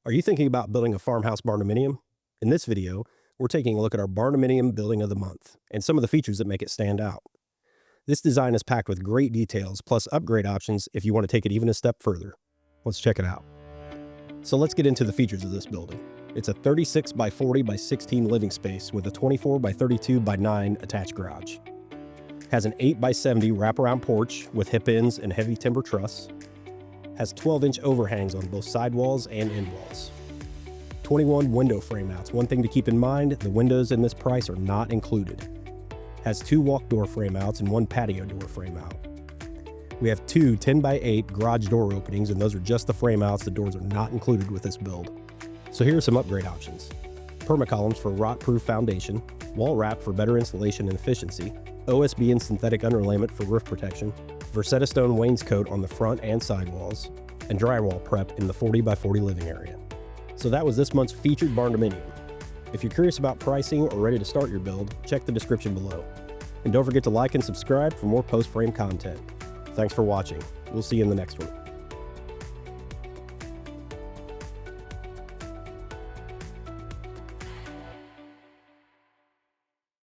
Are you thinking about building a farmhouse barndominium? In this video, we're taking a look at our barndominium building of the month and some of the features that make it stand out. This design is packed with great details plus upgrade options if you want to take it even a step further. Let's check it out. So let's get into the features of this building. It's a 36 by 40 by 16 living space with a 24 by 32 by 9 attached garage. Has an 8 by 70 wraparound porch with hip ends and heavy timber truss. Has 12-inch overhangs on both sidewalls and end walls. 21 window frame mounts. One thing to keep in mind, the windows in this price are not included. Has 2 walkdoor frame mounts and 1 patio door frame mount. We have 2 10 by 8 garage door openings, and those are just the frame mounts. The doors are not included with this build. So here are some upgrade options. Permacolumns for rot-proof foundation, wall wrap for better insulation and efficiency, OSB and synthetic underlayment for roof protection, Versetta stone wainscot on the front and side walls, and drywall prep in the 40 by 40 living area. So that was this month's featured barndominium. If you're curious about pricing or ready to start your build, check the description below. And don't forget to like and subscribe for more post-frame content. Thanks for watching. We'll see you in the next one.